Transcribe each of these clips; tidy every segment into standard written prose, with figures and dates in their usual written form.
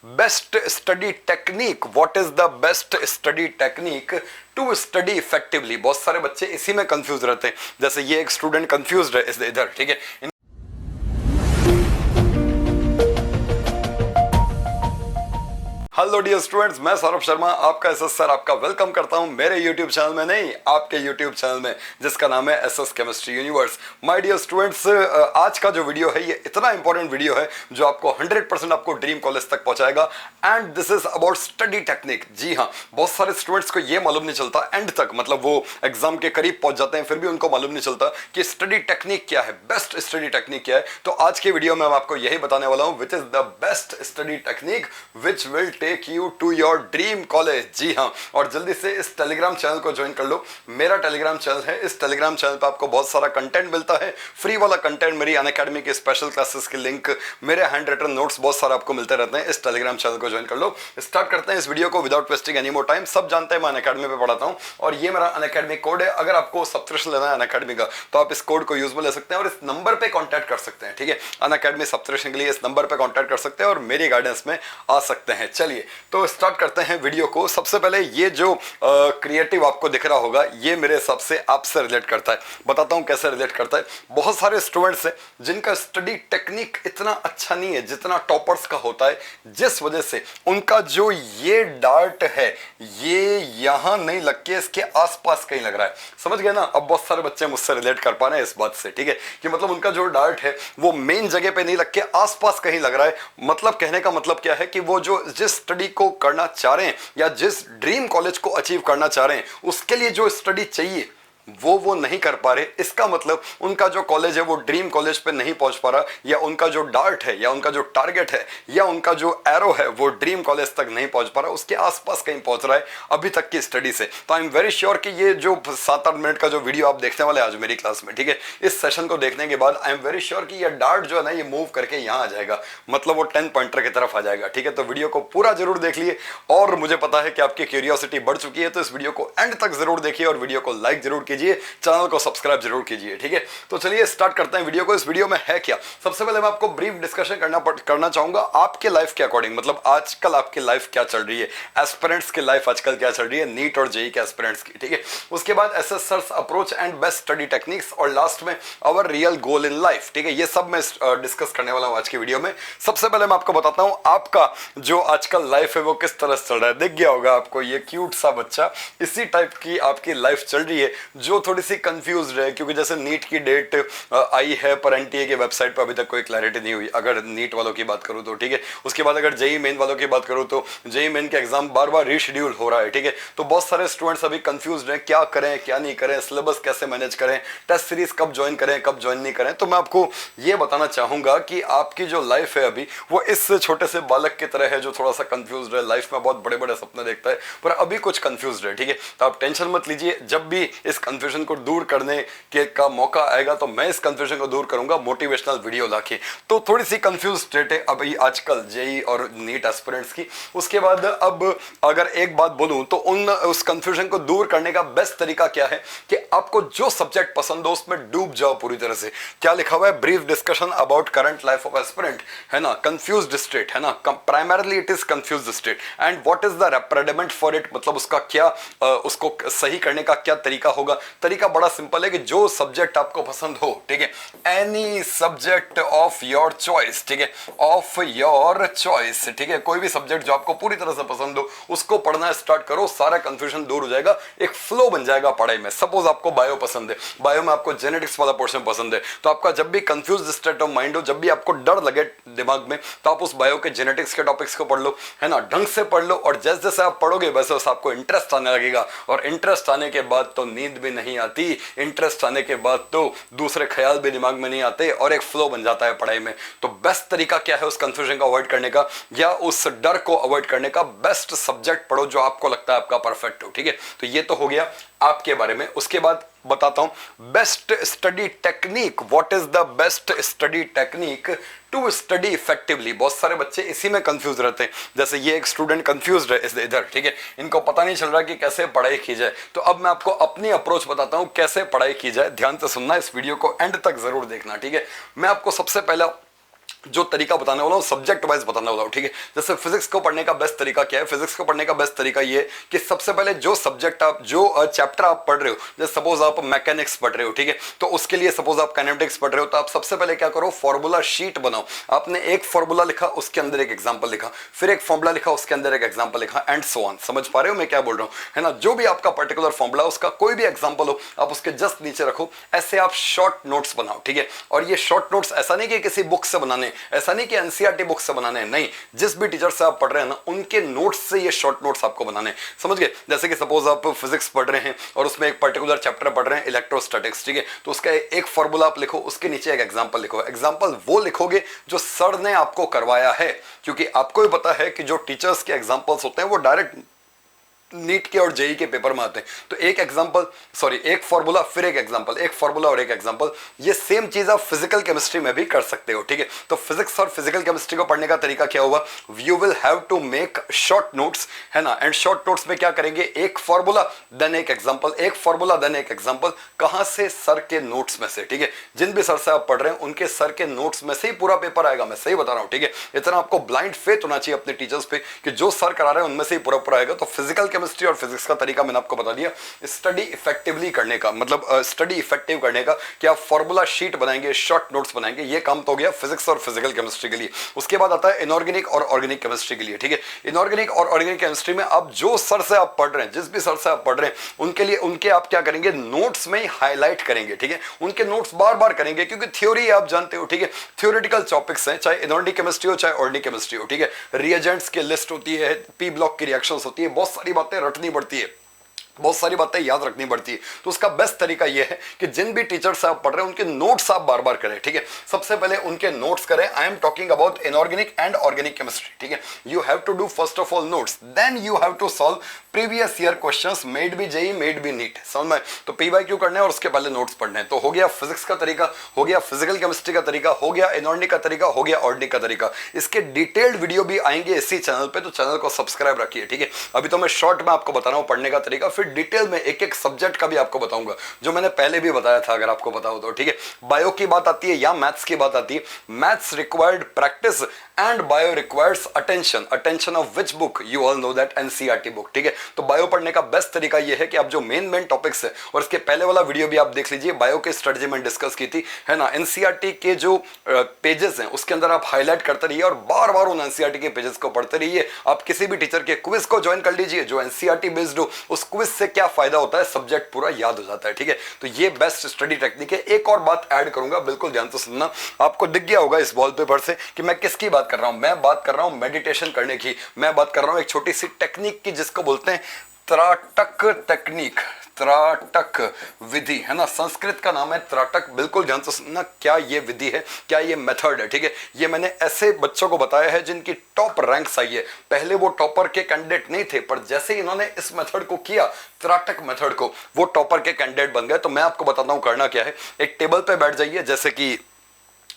Best study technique, what is the best study technique to study effectively. बहुत सारे बच्चे इसी में कंफ्यूज रहते हैं, जैसे ये एक स्टूडेंट कंफ्यूज है इधर, ठीक है। हेलो डियर स्टूडेंट्स, मैं सौरभ शर्मा आपका एसएस सर आपका वेलकम करता हूं मेरे यूट्यूब चैनल में, नहीं आपके यूट्यूब चैनल में जिसका नाम है SS chemistry universe. My dear students, आज का जो वीडियो है ये इतना इंपॉर्टेंट वीडियो है जो आपको 100% आपको ड्रीम कॉलेज तक पहुंचाएगा। And this is about study technique. जी हाँ, बहुत सारे स्टूडेंट्स को ये मालूम नहीं चलता एंड तक, मतलब वो एग्जाम के करीब पहुंच जाते हैं फिर भी उनको मालूम नहीं चलता कि स्टडी टेक्निक क्या है, बेस्ट स्टडी टेक्निक क्या है। तो आज के वीडियो में मैं आपको यही बताने वाला हूं, which is the best study technique which will take you to your dream college. जी हाँ, और जल्दी से इस टेलीग्राम चैनल को ज्वाइन कर लो। मेरा टेलीग्राम चैनल है, इस टेलीग्राम चैनल पे आपको बहुत सारा कंटेंट मिलता है, फ्री वाला कंटेंट, मेरी अनअकैडमी के स्पेशल क्लासेस के लिंक, मेरे हैंड रिटन नोट्स बहुत सारा आपको मिलते रहते हैं। इस टेलीग्राम चैनल को ज्वाइन कर लो। स्टार्ट करते हैं इस वीडियो को without wasting any more time. सब जानते हैं मैं अनअकैडमी पे पढ़ाता हूँ और ये मेरा अनअकैडमी कोड है। अगर आपको सब्सक्रिप्शन लेना है अनअकैडमी का तो आप इस कोड को यूज में ले सकते हैं और इस नंबर पे कॉन्टैक्ट कर सकते हैं, ठीक है। अनअकैडमी सब्सक्रिप्शन के लिए इस नंबर पे कॉन्टैक्ट कर सकते हैं और मेरी गाइडेंस में आ सकते हैं। चलिए तो स्टार्ट करते हैं वीडियो को। सबसे पहले ये जो क्रिएटिव आपको दिख रहा होगा ये मेरे हिसाब से आपसे रिलेट करता है। बताता हूं कैसे रिलेट करता है। बहुत सारे स्टूडेंट्स हैं जिनका स्टडी टेक्निक इतना अच्छा नहीं है जितना टॉपर्स का होता है, जिस वजह से उनका जो ये डार्ट है ये यहां नहीं लग के इसके आसपास कहीं लग रहा है। समझ गए ना? अब बहुत सारे बच्चे मुझसे रिलेट कर पा रहे हैं इस बात से, ठीक है, कि मतलब उनका जो डार्ट है वो मेन जगह पे नहीं लग के आसपास कहीं लग रहा है। मतलब कहने का मतलब क्या है कि वो जो जिस स्टडी को करना चाह रहे हैं या जिस ड्रीम कॉलेज को अचीव करना चाह रहे हैं उसके लिए जो स्टडी चाहिए वो नहीं कर पा रहे। इसका मतलब उनका जो कॉलेज है वो ड्रीम कॉलेज पे नहीं पहुंच पा रहा, या उनका जो डार्ट है या उनका जो टारगेट है या उनका जो एरो है वो ड्रीम कॉलेज तक नहीं पहुंच पा रहा, उसके आसपास कहीं पहुंच रहा है अभी तक की स्टडी से। तो आई एम वेरी श्योर कि ये जो 7-8 मिनट का जो वीडियो आप देखने वाले आज मेरी क्लास में, ठीक है, इस सेशन को देखने के बाद आई एम वेरी श्योर कि ये डार्ट जो है ना ये मूव करके यहाँ आ जाएगा, मतलब वो 10 पॉइंटर की तरफ आ जाएगा, ठीक है। तो वीडियो को पूरा जरूर देख लिए और मुझे पता है कि आपकी क्यूरियोसिटी बढ़ चुकी है, तो इस वीडियो को एंड तक जरूर देखिए और वीडियो को लाइक जरूर कीजिए, चैनल को सब्सक्राइब जरूर कीजिए, ठीक है। तो चलिए स्टार्ट करते हैं वीडियो को। इस वीडियो में है क्या, सबसे पहले मैं आपको ब्रीफ डिस्कशन करना चाहूंगा आपके लाइफ के अकॉर्डिंग, मतलब आजकल आपकी लाइफ क्या चल रही है, एस्पिरेंट्स की लाइफ आजकल क्या चल रही है, नीट और जेईई के एस्पिरेंट्स की, ठीक है। उसके बाद SSR's approach and best study techniques और लास्ट में our real goal in life, ठीक है। ये सब मैं डिस्कस करने वाला हूं आज की वीडियो में। सबसे पहले मैं आपको बताता हूं आपका जो आजकल लाइफ है वो किस तरह से चल रहा है। दिख गया होगा आपको ये क्यूट सा बच्चा, इसी टाइप की आपकी लाइफ चल रही है जो थोड़ी सी कंफ्यूज्ड है, क्योंकि जैसे नीट की डेट आई है पर एनटीए की वेबसाइट पर अभी तक कोई क्लैरिटी नहीं हुई, अगर नीट वालों की बात करूं तो, ठीक है। उसके बाद अगर जेईई मेन वालों की बात करूं तो जेईई मेन के एग्जाम बार बार रीशेड्यूल हो रहा है, ठीक है। तो बहुत सारे स्टूडेंट्स अभी कंफ्यूज्ड हैं, क्या करें क्या नहीं करें, सिलेबस कैसे मैनेज करें, टेस्ट सीरीज कब ज्वाइन करें कब ज्वाइन नहीं करें। तो मैं आपको ये बताना चाहूंगा कि आपकी जो लाइफ है अभी वो इस छोटे से बालक की तरह है जो थोड़ा सा कंफ्यूज्ड है, लाइफ में बहुत बड़े बड़े सपने देखता है पर अभी कुछ कंफ्यूज्ड है, ठीक है। तो आप टेंशन मत लीजिए, जब भी इस कंफ्यूजन को दूर करने के का मौका आएगा तो मैं इस कंफ्यूजन को दूर करूंगा मोटिवेशनल वीडियो लाके। तो थोड़ी सी कंफ्यूज स्टेट है अभी आजकल जेईई और नीट एस्पिरेंट्स की। उसके बाद अब अगर एक बात बोलूं तो उस कंफ्यूजन को दूर करने का बेस्ट तरीका क्या है कि आपको जो सब्जेक्ट पसंद हो उसमें डूब जाओ पूरी तरह से। क्या लिखा हुआ है, brief discussion about current life of aspirant, है ना, कंफ्यूज्ड स्टेट, है ना, primarily it is confused state and what is the remedy for it, मतलब उसका क्या उसको सही करने का क्या तरीका होगा। तरीका बड़ा सिंपल है कि जो सब्जेक्ट आपको पसंद हो, ठीक है, any subject of your choice, ठीक है, ऑफ योर चॉइस, ठीक है, कोई भी सब्जेक्ट जो आपको पूरी तरह से पसंद हो उसको पढ़ना स्टार्ट करो, सारा कंफ्यूजन दूर हो जाएगा, एक फ्लो बन जाएगा पढ़ाई में। सपोज आपको बायो पसंद है, बायो में आपको जेनेटिक्स वाला पोर्शन पसंद है, तो आपका जब भी कंफ्यूज स्टेट ऑफ माइंड हो, जब भी आपको डर लगे दिमाग में, तो आप उस बायो के जेनेटिक्स के टॉपिक्स को पढ़ लो, है ना, ढंग से पढ़ लो, और जैसे जैसे आप पढ़ोगे वैसे वैसे आपको इंटरेस्ट आने लगेगा, और इंटरेस्ट आने के बाद तो नींद भी नहीं आती, इंटरेस्ट आने के बाद तो दूसरे ख्याल भी दिमाग में नहीं आते और एक फ्लो बन जाता है पढ़ाई में। तो बेस्ट तरीका क्या है उस कंफ्यूजन को अवॉइड करने का या उस डर को अवॉइड करने का, बेस्ट सब्जेक्ट पढ़ो जो आपको लगता है आपका परफेक्ट हो, ठीक है। तो ये तो हो गया आपके बारे में। उसके बाद बताता हूं best study technique, what is the best study technique to study effectively. बहुत सारे बच्चे इसी में कंफ्यूज रहते हैं, जैसे ये एक स्टूडेंट कंफ्यूज है इधर, ठीक है, इनको पता नहीं चल रहा कि कैसे पढ़ाई की जाए। तो अब मैं आपको अपनी अप्रोच बताता हूं कैसे पढ़ाई की जाए। ध्यान से सुनना, इस वीडियो को एंड तक जरूर देखना, ठीक है। मैं आपको सबसे पहला जो तरीका बताने वाला हूँ सब्जेक्ट वाइज बताने वाला हूँ, ठीक है। जैसे फिजिक्स को पढ़ने का बेस्ट तरीका क्या है, फिजिक्स को पढ़ने का बेस्ट तरीका ये है कि सबसे पहले जो सब्जेक्ट आप जो चैप्टर आप पढ़ रहे हो, जैसे सपोज आप मैकेनिक्स पढ़ रहे हो, ठीक है, तो उसके लिए सपोज आप काइनेटिक्स पढ़ रहे हो, तो आप सबसे पहले क्या करो, फॉर्मूला शीट बनाओ। आपने एक फॉर्मूला लिखा, उसके अंदर एक एग्जाम्पल लिखा, फिर एक फॉर्मूला लिखा, उसके अंदर एक एग्जाम्पल लिखा, एंड सो ऑन। समझ पा रहे हो मैं क्या बोल रहा हूँ, है ना। जो भी आपका पर्टिकुलर फॉर्मूला, उसका कोई भी एग्जाम्पल हो, आप उसके जस्ट नीचे रखो। ऐसे आप शॉर्ट नोट्स बनाओ, ठीक है। और ये शॉर्ट नोट्स ऐसा नहीं कि किसी बुक से बनाने, ऐसा नहीं कि एनसीईआरटी बुक से बनाने हैं, नहीं, जिस भी टीचर से आप पढ़ रहे हैं ना, उनके नोट्स से ये शॉर्ट नोट्स आपको बनाने हैं, समझ गए। जैसे कि सपोज आप फिजिक्स पढ़ रहे हैं और उसमें एक पर्टिकुलर चैप्टर पढ़ रहे हैं इलेक्ट्रोस्टैटिक्स, ठीक है, तो उसका एक फॉर्मूला आप लिखो, उसके नीचे एक एग्जांपल लिखो। एग्जांपल वो लिखोगे जो सर ने आपको करवाया है, क्योंकि आपको भी पता है कि जो टीचर्स के एग्जांपल्स होते हैं वो डायरेक्ट नीट के और जेई के पेपर में आते हैं। तो एक एग्जांपल, सॉरी, एक फॉर्मूला फिर एक एग्जांपल, एक फॉर्मूला और एक एग्जांपल, ये सेम चीज आप फिजिकल केमिस्ट्री में भी कर सकते हो, ठीक है। तो फिजिक्स और फिजिकल केमिस्ट्री को पढ़ने का तरीका क्या होगा, you will have to make short notes, है ना। एंड शॉर्ट नोट्स में क्या करेंगे, एक फॉर्मूला देन एक एग्जांपल, एक फॉर्मूला देन एक एग्जांपल। कहां से, सर के नोट्स में से, ठीक है। जिन भी सर से आप पढ़ रहे हैं उनके सर के नोट्स में से ही पूरा पेपर आएगा, मैं सही बता रहा हूं, ठीक है। इतना आपको ब्लाइंड फेथ होना चाहिए अपने टीचर्स पे कि जो सर करा रहे हैं उनमें से ही पूरा पूरा आएगा। तो फिजिकल केमिस्ट्री और फिजिक्स का तरीका मैंने आपको बता दिया स्टडी इफेक्टिवली करने का, मतलब स्टडी इफेक्टिव करने का, कि आप फॉर्मूला शीट बनाएंगे, शॉर्ट नोट्स बनाएंगे। ये काम तो हो गया फिजिक्स और फिजिकल केमिस्ट्री के लिए। उसके बाद आता है इनऑर्गेनिक और ऑर्गेनिक केमिस्ट्री के लिए, ठीक है। इनऑर्गेनिक और ऑर्गेनिक केमिस्ट्री में आप जो सर से आप पढ़ रहे हैं, जिस भी सर से आप पढ़ रहे हैं, उनके लिए उनके आप क्या करेंगे, नोट्स में ही हाईलाइट करेंगे, ठीक है। उनके नोट्स बार बार करेंगे, क्योंकि थ्योरी आप जानते हो, ठीक है, थ्योरेटिकल टॉपिक्स हैं, चाहे इनऑर्गेनिक केमिस्ट्री हो चाहे ऑर्गेनिक केमिस्ट्री हो, ठीक है। रिएजेंट्स की लिस्ट होती है, पी ब्लॉक की रिएक्शंस होती है, बहुत सारी बातें रटनी पड़ती है, बहुत सारी बातें याद रखनी पड़ती है। तो उसका बेस्ट तरीका यह है कि जिन भी टीचर से आप पढ़ रहे हैं उनके नोट्स आप बार बार करें, ठीक है। सबसे पहले उनके नोट्स करें। I am talking about inorganic and organic chemistry, ठीक है। You have to do first of all notes, then you have to solve previous year questions, maybe JEE, maybe NEET, समझ में। तो PYQ करने और उसके पहले notes पढ़ने। तो हो गया फिजिक्स का तरीका, हो गया फिजिकल केमिस्ट्री का तरीका, हो गया इनऑर्गेनिक का तरीका, हो गया ऑर्गेनिक का तरीका। इसके डिटेल्ड वीडियो भी आएंगे इसी चैनल पे, तो चैनल को सब्सक्राइब रखिए, ठीक है। अभी तो मैं शॉर्ट में आपको बता रहा हूं पढ़ने का तरीका, फिर डिटेल में एक एक सब्जेक्ट का भी आपको बताऊंगा, जो मैंने पहले भी बताया था, अगर आपको पता हो तो, ठीक है। बायो की बात आती है या मैथ्स की बात आती है, maths required practice and bio requires attention, attention of which book, you all know that, NCERT book, ठीक है। तो बायो पढ़ने का बेस्ट तरीका यह है कि आप जो मेन टॉपिक्स है, और इसके पहले वाला वीडियो भी आप देख लीजिए, बायो के स्ट्रेटजी में डिस्कस की थी, है ना। एनसीईआरटी के जो पेजेस हैं उसके अंदर आप हाईलाइट करते रहिए और बार बार उन एनसीईआरटी के पेजेस को पढ़ते रहिए। आप किसी भी टीचर के क्विज को ज्वाइन कर लीजिए जो एनसीईआरटी बेस्ड हो, उस क्विज से क्या फायदा होता है, सब्जेक्ट पूरा याद हो जाता है, ठीक है। तो ये बेस्ट स्टडी टेक्निक है। एक और बात ऐड करूंगा, बिल्कुल ध्यान से सुनना। आपको दिख गया होगा इस वॉलपेपर से कि मैं किसकी बात कर रहा हूं। मैं बात कर रहा हूं मेडिटेशन करने की, मैं बात कर रहा हूं एक छोटी सी टेक्निक की जिसको बोलते हैं त्राटक टेक्निक, त्राटक विधि, है ना। संस्कृत का नाम है त्राटक। बिल्कुल ध्यान से सुनना, क्या ये विधि है, क्या ये मेथड है, ठीक है। ये मैंने ऐसे बच्चों को बताया है जिनकी टॉप रैंक्स आई है। पहले वो टॉपर के कैंडिडेट नहीं थे, पर जैसे ही इन्होंने इस मेथड को किया, त्राटक मेथड को, वो टॉपर के कैंडिडेट बन गए। तो मैं आपको बताता हूं करना क्या है। एक टेबल पे बैठ जाइए, जैसे कि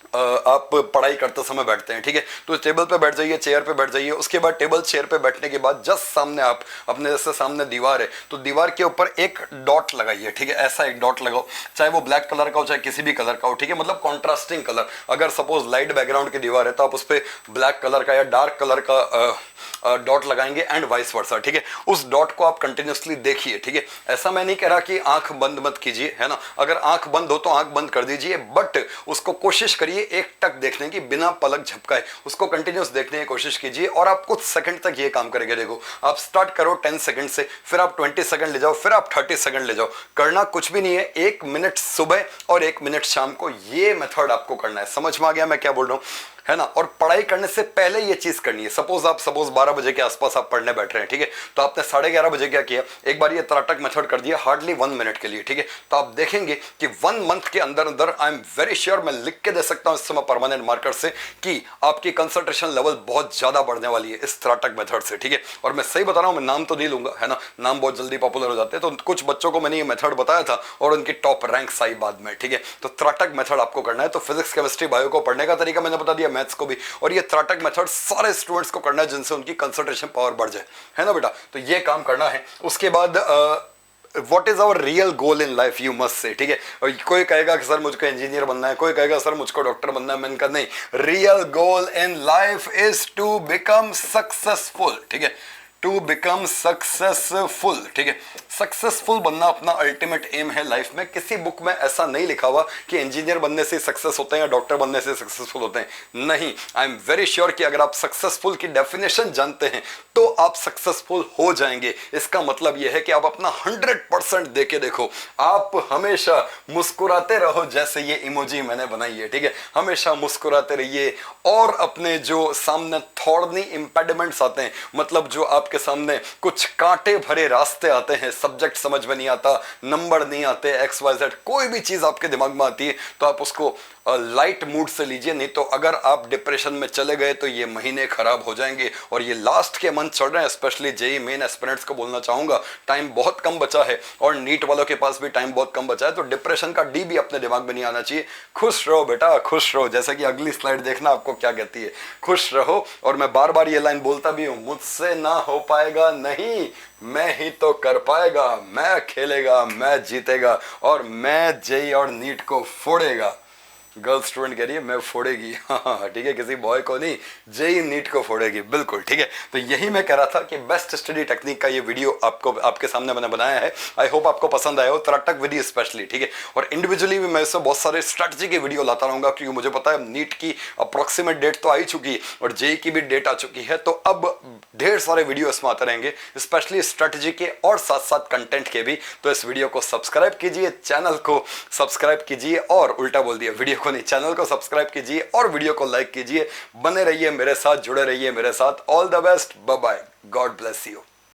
आप पढ़ाई करते समय बैठते हैं, ठीक है। तो टेबल पे बैठ जाइए, चेयर पे बैठ जाइए। उसके बाद टेबल चेयर पे बैठने के बाद जस्ट सामने आप अपने जैसे सामने दीवार है, तो दीवार के ऊपर एक डॉट लगाइए, ठीक है। ऐसा एक डॉट लगाओ, चाहे वो ब्लैक कलर का हो चाहे किसी भी कलर का हो, ठीक है। मतलब कॉन्ट्रास्टिंग कलर। अगर सपोज लाइट बैकग्राउंड की दीवार है तो आप उस पर ब्लैक कलर का या डार्क कलर का डॉट लगाएंगे एंड वाइस वर्सा, ठीक है। उस डॉट को आप कंटिन्यूसली देखिए, ठीक है। ऐसा मैं नहीं कह रहा कि आंख बंद मत कीजिए, है ना। अगर आंख बंद हो तो आंख बंद कर दीजिए, बट उसको कोशिश करिए एक टक देखने की बिना पलक झपकाए, उसको कंटिन्यूस देखने की कोशिश कीजिए और आप कुछ सेकंड तक ये काम करेंगे। देखो, आप स्टार्ट करो 10 सेकंड से, फिर आप 20 सेकंड ले जाओ, फिर आप 30 सेकंड ले जाओ। करना कुछ भी नहीं है, 1 मिनट सुबह और 1 मिनट शाम को, ये मेथड आपको करना है। समझ में आ गया मैं क्या बोल रहा हूं, है ना। और पढ़ाई करने से पहले ये चीज करनी है। सपोज 12 बजे के आसपास आप पढ़ने बैठ रहे हैं, ठीक है। तो आपने 11:30 बजे क्या किया, एक बार ये त्राटक मेथड कर दिया हार्डली 1 मिनट के लिए, ठीक है। तो आप देखेंगे कि 1 मंथ के अंदर अंदर, आई एम वेरी श्योर, मैं लिख के दे सकता हूं इस समय परमानेंट मार्कर से, कि आपकी कंसंट्रेशन लेवल बहुत ज्यादा बढ़ने वाली है इस त्राटक मेथड से, ठीक है। और मैं सही बता रहा हूं, मैं नाम तो नहीं लूंगा, है ना, नाम बहुत जल्दी पॉपुलर हो जाते हैं। तो कुछ बच्चों को मैंने ये मेथड बताया था और उनकी टॉप रैंक आई बाद में, ठीक है। तो त्राटक मेथड आपको करना है। तो फिजिक्स, केमिस्ट्री, बायो को पढ़ने का तरीका मैंने बता दिया, मैथ्स को भी। और ये त्राटक मेथड सारे स्टूडेंट्स को करना है जिनसे उनकी कंसंट्रेशन पावर बढ़ जाए, है ना बेटा। तो ये काम करना है। उसके बाद what is our real goal in life, you must say, ठीक है। और कोई कहेगा कि सर मुझको इंजीनियर बनना है, कोई कहेगा सर मुझको डॉक्टर बनना है। मैंने कहा नहीं, real goal in life is to become successful, ठीक है, टू बिकम सक्सेसफुल, ठीक है। सक्सेसफुल बनना अपना अल्टीमेट एम है लाइफ में। किसी बुक में ऐसा नहीं लिखा हुआ कि इंजीनियर बनने से सक्सेस होते हैं या डॉक्टर बनने से सक्सेसफुल होते हैं, नहीं। आई एम वेरी श्योर कि अगर आप सक्सेसफुल की डेफिनेशन जानते हैं तो आप सक्सेसफुल हो जाएंगे। इसका मतलब यह है कि आप अपना 100% देके देखो, आप हमेशा मुस्कुराते रहो, जैसे ये इमोजी मैंने बनाई है, ठीक है। हमेशा मुस्कुराते रहिए और अपने जो सामने थॉर्नी इंपेडिमेंट्स आते हैं, मतलब जो आपके सामने कुछ कांटे भरे रास्ते आते हैं, सब्जेक्ट समझ में नहीं आता, नंबर नहीं आते, XYZ कोई भी चीज आपके दिमाग में आती है तो आप उसको लाइट मूड से लीजिए। नहीं तो अगर आप डिप्रेशन में चले गए तो ये महीने खराब हो जाएंगे। और ये लास्ट के मंथ चल रहे हैं, स्पेशली जेई मेन एस्पिरेंट्स को बोलना चाहूंगा, टाइम बहुत कम बचा है और नीट वालों के पास भी टाइम बहुत कम बचा है। तो डिप्रेशन का डी भी अपने दिमाग में नहीं आना चाहिए। खुश रहो बेटा, खुश रहो। जैसे कि अगली स्लाइड देखना आपको क्या कहती है, खुश रहो। और मैं बार बार ये लाइन बोलता भी हूं, मुझसे ना हो पाएगा नहीं, मैं ही तो कर पाएगा, मैं खेलेगा, मैं जीतेगा और मैं जेई और नीट को फोड़ेगा। गर्ल स्टूडेंट कह रही है मैं फोड़ेगी, हाँ ठीक है, किसी बॉय को नहीं, जेई नीट को फोड़ेगी, बिल्कुल ठीक है। तो यही मैं कह रहा था कि बेस्ट स्टडी टेक्निक का ये वीडियो आपके सामने मैंने बनाया है। आई होप आपको पसंद आया हो, त्राटक विधि स्पेशली, ठीक है। और इंडिविजुअली भी मैं इसमें बहुत सारे स्ट्रेटजी के वीडियो लाता रहूंगा, क्योंकि मुझे पता है नीट की अप्रोक्सीमेट डेट तो आई चुकी है और जेई की भी डेट आ चुकी है। तो अब ढेर सारे वीडियो इसमें आते रहेंगे, स्पेशली स्ट्रेटजी के और साथ साथ कंटेंट के भी। तो इस वीडियो को सब्सक्राइब कीजिए, चैनल को सब्सक्राइब कीजिए, और उल्टा बोल दिया, वीडियो को नहीं, चैनल को सब्सक्राइब कीजिए और वीडियो को लाइक कीजिए। बने रहिए मेरे साथ, जुड़े रहिए मेरे साथ। All the best, bye bye, God bless you.